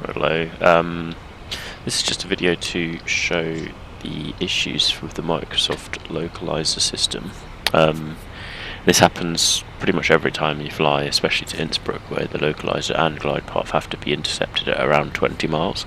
Hello. This is just a video to show the issues with the Microsoft localizer system. This happens pretty much every time you fly, especially to Innsbruck, where the localizer and glide path have to be intercepted at around 20 miles.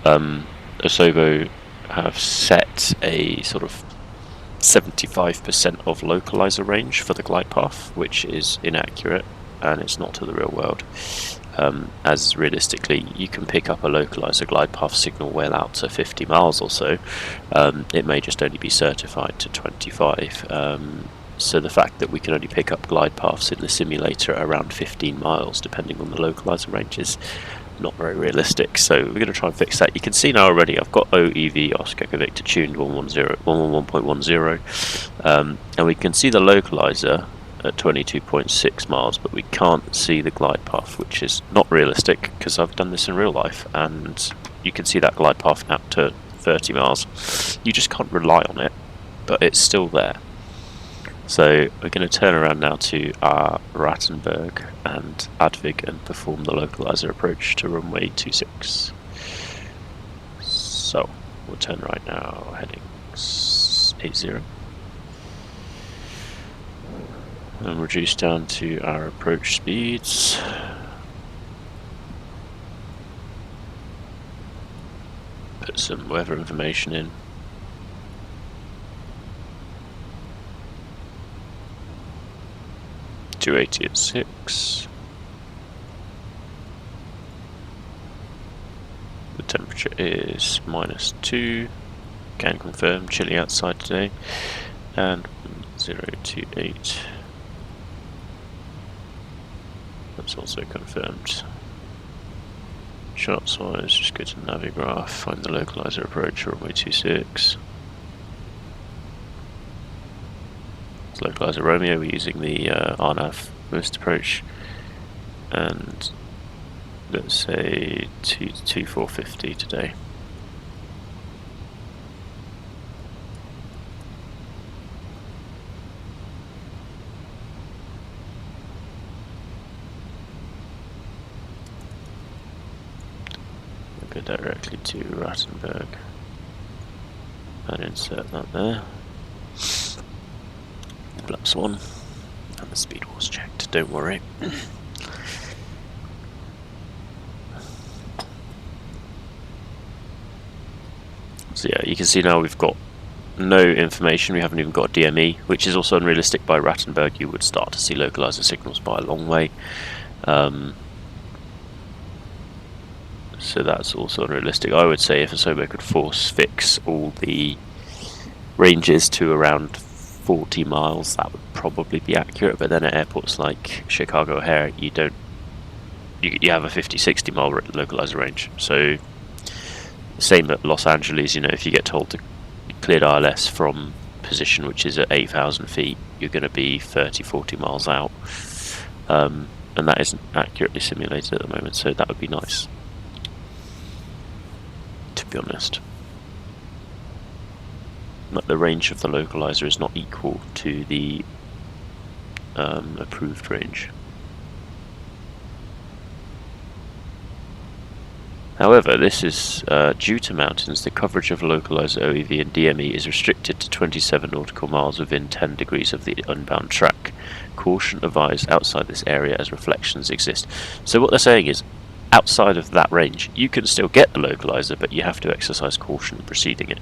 Asobo have set a sort of 75% of localizer range for the glide path, which is inaccurate and it's not to the real world. As realistically, you can pick up a localizer glide path signal well out to 50 miles or so. It may just only be certified to 25. So the fact that we can only pick up glide paths in the simulator at around 15 miles, depending on the localizer range, is not very realistic. So we're going to try and fix that. You can see now already I've got OEV Oscar Victor tuned 111.10, and we can see the localizer at 22.6 miles, but we can't see the glide path, which is not realistic because I've done this in real life, and you can see that glide path out to 30 miles. You just can't rely on it, but it's still there. So we're going to turn around now to our Rattenberg and Advig and perform the localizer approach to runway 26. So we'll turn right now, heading 80. And reduce down to our approach speeds. Put some weather information in. .280 at 6. The temperature is -2. Can confirm, chilly outside today. And 028. That's also confirmed. Charts wise, just go to Navigraph, find the localizer approach, runway 26. It's localizer Romeo, we're using the RNAV most approach, and let's say 2450 today. Go directly to Rattenberg and insert that there. +1, and the speed was checked, don't worry. So yeah, you can see now we've got no information, we haven't even got a DME, which is also unrealistic. By Rattenberg you would start to see localizer signals by a long way. So that's also unrealistic. I would say if Asobo could force fix all the ranges to around 40 miles, that would probably be accurate, but then at airports like Chicago O'Hare you have a 50-60 mile localizer range. So same at Los Angeles, you know, if you get told to cleared ILS from position which is at 8,000 feet, you're going to be 30-40 miles out, and that isn't accurately simulated at the moment, so that would be nice, to be honest. The range of the localizer is not equal to the approved range. However, this is due to mountains. The coverage of localizer OEV and DME is restricted to 27 nautical miles within 10 degrees of the unbound track. Caution advised outside this area as reflections exist. So what they're saying is, outside of that range, you can still get the localizer, but you have to exercise caution preceding it.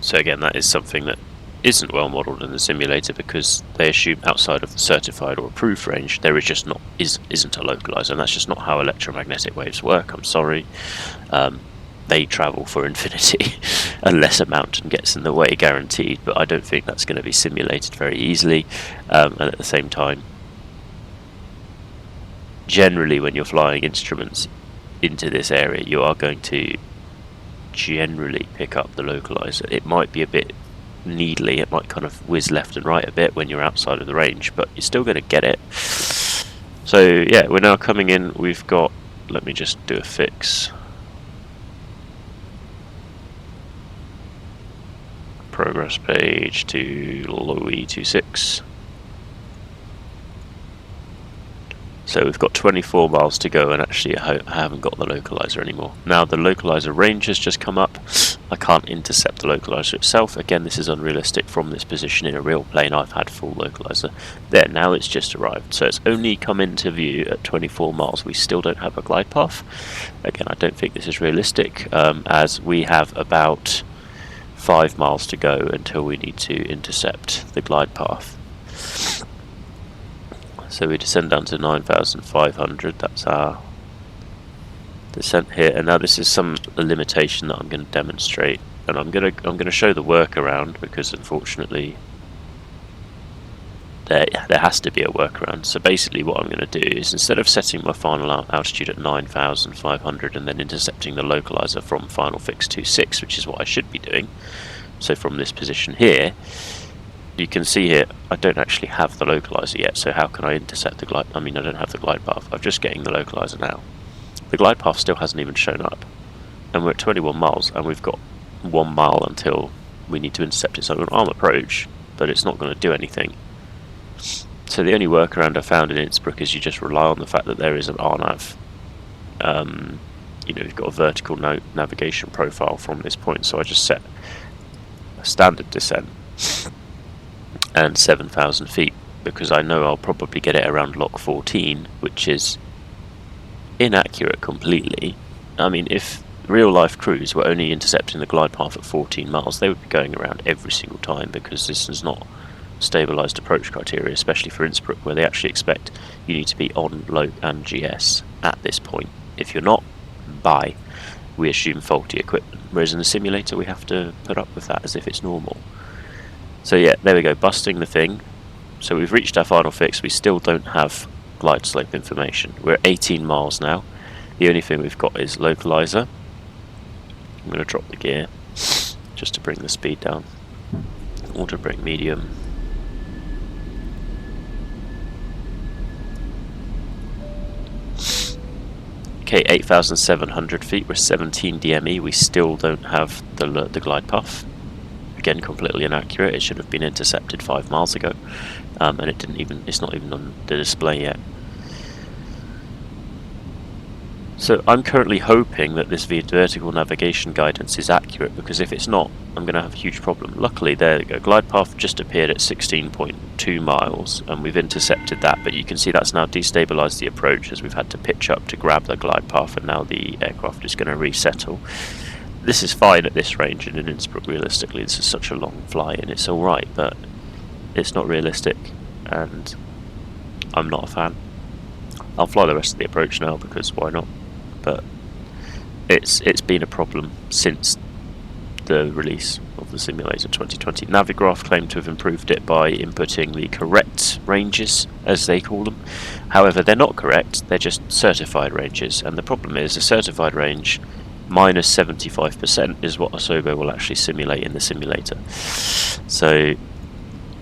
So again, that is something that isn't well modelled in the simulator, because they assume outside of the certified or approved range there is just isn't a localizer, and that's just not how electromagnetic waves work. I'm sorry, they travel for infinity unless a mountain gets in the way, guaranteed. But I don't think that's going to be simulated very easily, and at the same time, generally when you're flying instruments into this area, you are going to generally pick up the localizer. It might be a bit needly, it might kind of whiz left and right a bit when you're outside of the range, but you're still going to get it. So yeah, we're now coming in. We've got, let me just do a fix. Progress page to LOE 26. So we've got 24 miles to go, and actually I haven't got the localizer anymore. Now the localizer range has just come up. I can't intercept the localizer itself. Again, this is unrealistic from this position in a real plane. I've had full localizer. There, now it's just arrived. So it's only come into view at 24 miles. We still don't have a glide path. Again, I don't think this is realistic, as we have about 5 miles to go until we need to intercept the glide path. So we descend down to 9,500. That's our descent here, and now this is a limitation that I'm going to demonstrate, and I'm going to show the workaround, because unfortunately there has to be a workaround. So basically what I'm going to do is, instead of setting my final altitude at 9,500 and then intercepting the localizer from final fix 26, which is what I should be doing, so from this position here, you can see here I don't actually have the localizer yet. So how can I intercept the glide? I mean, I don't have the glide path. I'm just getting the localizer now. The glide path still hasn't even shown up, and we're at 21 miles, and we've got 1 mile until we need to intercept it. So I'm an arm approach, but it's not going to do anything. So the only workaround I found in Innsbruck is you just rely on the fact that there is an RNAV. You've got a vertical navigation profile from this point. So I just set a standard descent and 7,000 feet, because I know I'll probably get it around Loch 14, which is inaccurate completely. I mean, if real life crews were only intercepting the glide path at 14 miles, they would be going around every single time, because this is not stabilized approach criteria, especially for Innsbruck, where they actually expect you need to be on LOC and GS at this point. If you're not, bye. We assume faulty equipment, whereas in the simulator we have to put up with that as if it's normal. So yeah, there we go, busting the thing. So we've reached our final fix. We still don't have glide slope information. We're at 18 miles now. The only thing we've got is localizer. I'm going to drop the gear just to bring the speed down. Auto brake medium. Okay, 8,700 feet. We're 17 DME. We still don't have the glide path. Again, completely inaccurate. It should have been intercepted 5 miles ago, and it's not even on the display yet. So I'm currently hoping that this vertical navigation guidance is accurate, because if it's not, I'm going to have a huge problem. Luckily, there we go. Glide path just appeared at 16.2 miles, and we've intercepted that, but you can see that's now destabilized the approach, as we've had to pitch up to grab the glide path, and now the aircraft is going to resettle. This is fine at this range, and in Innsbruck, realistically, this is such a long flight, and it's alright, but it's not realistic, and I'm not a fan. I'll fly the rest of the approach now, because why not? But it's been a problem since the release of the simulator 2020. Navigraph claimed to have improved it by inputting the correct ranges, as they call them. However, they're not correct, they're just certified ranges, and the problem is a certified range minus 75% is what Asobo will actually simulate in the simulator. So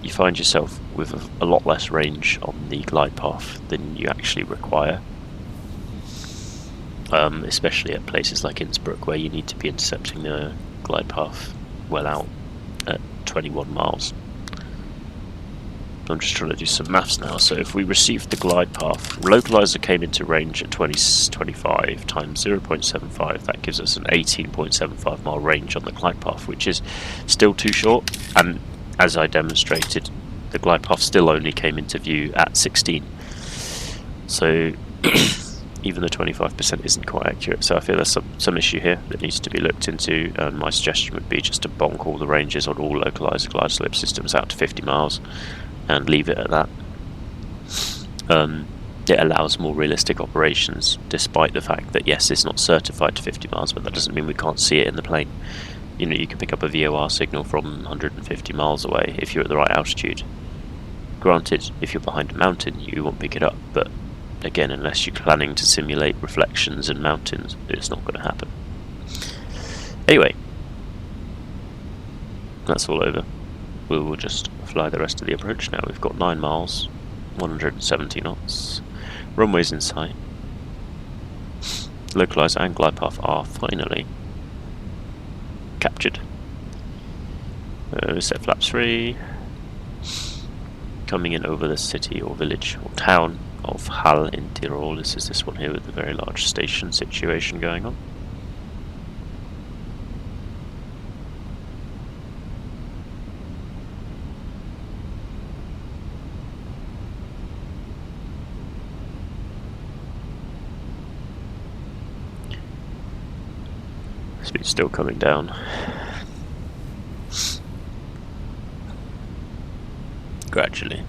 you find yourself with a lot less range on the glide path than you actually require, especially at places like Innsbruck, where you need to be intercepting the glide path well out at 21 miles. I'm just trying to do some maths now. So if we received the glide path, localizer came into range at 25 times 0.75, that gives us an 18.75 mile range on the glide path, which is still too short, and as I demonstrated, the glide path still only came into view at 16. So even the 25% isn't quite accurate, so I feel there's some issue here that needs to be looked into, and my suggestion would be just to bonk all the ranges on all localized glide slope systems out to 50 miles and leave it at that. It allows more realistic operations, despite the fact that yes, it's not certified to 50 miles, but that doesn't mean we can't see it in the plane. You know, you can pick up a VOR signal from 150 miles away if you're at the right altitude. Granted, if you're behind a mountain, you won't pick it up, but again, unless you're planning to simulate reflections in mountains, it's not going to happen. Anyway, that's all over. We will just fly the rest of the approach now. We've got 9 miles, 170 knots, runways in sight. Localizer and glide path are finally captured. Set flaps 3. Coming in over the city or village or town of Hall in Tyrol. This is this one here with the very large station situation going on. Speed's still coming down. Gradually.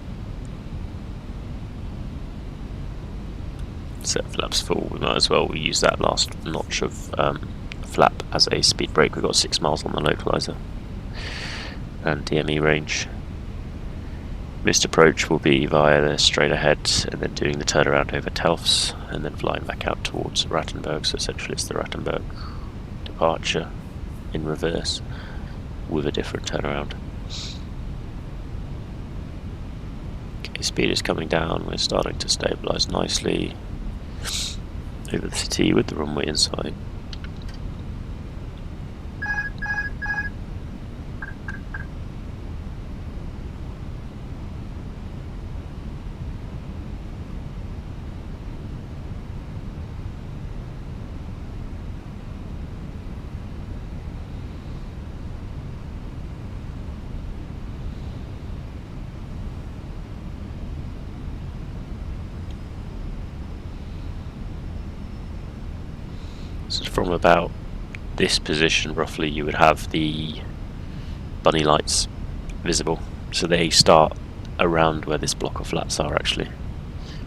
Set flaps full. We might as well use that last notch of flap as a speed brake. We've got 6 miles on the localizer and DME range. Missed approach will be via the straight ahead and then doing the turnaround over Telfs and then flying back out towards Rattenberg. So essentially it's the Rattenberg departure in reverse with a different turnaround. Okay, speed is coming down. We're starting to stabilise nicely over the city with the runway inside. So from about this position roughly you would have the bunny lights visible. So they start around where this block of flats are actually.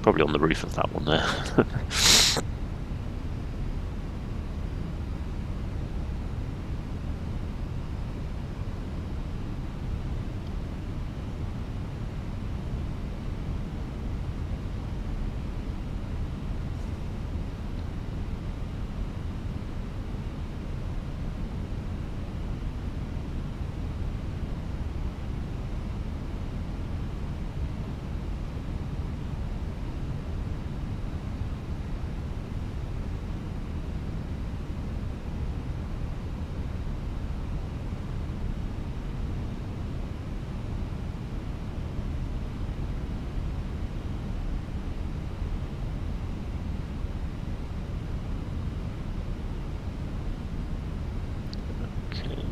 Probably on the roof of that one there.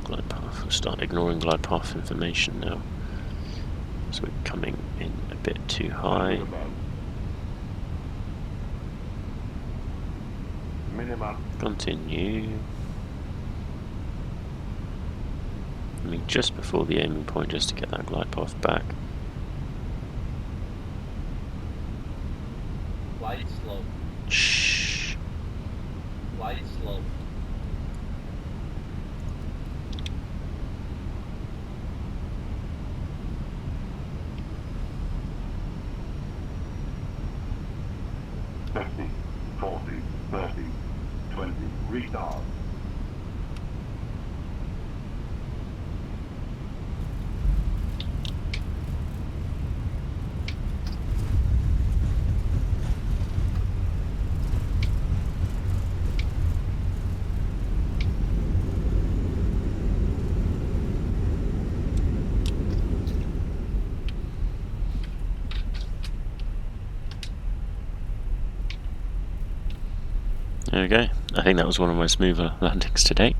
Glide path. We'll start ignoring glide path information now. So we're coming in a bit too high. Continue. I mean, just before the aiming point, just to get that glide path back. Light slope. Shh. Light slope. Restart. There we go. I think that was one of my smoother landings to date.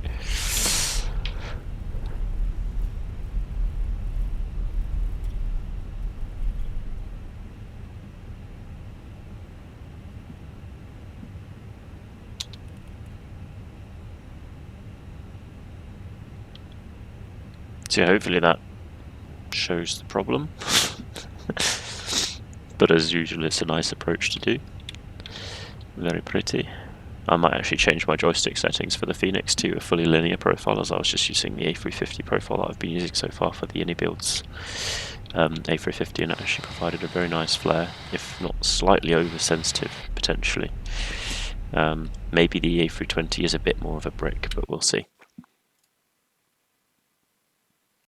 So hopefully that shows the problem. But as usual, it's a nice approach to do. Very pretty. I might actually change my joystick settings for the Phoenix to a fully linear profile, as I was just using the A350 profile that I've been using so far for the Innie builds. A350, and it actually provided a very nice flare, if not slightly oversensitive potentially. Maybe the A320 is a bit more of a brick, but we'll see.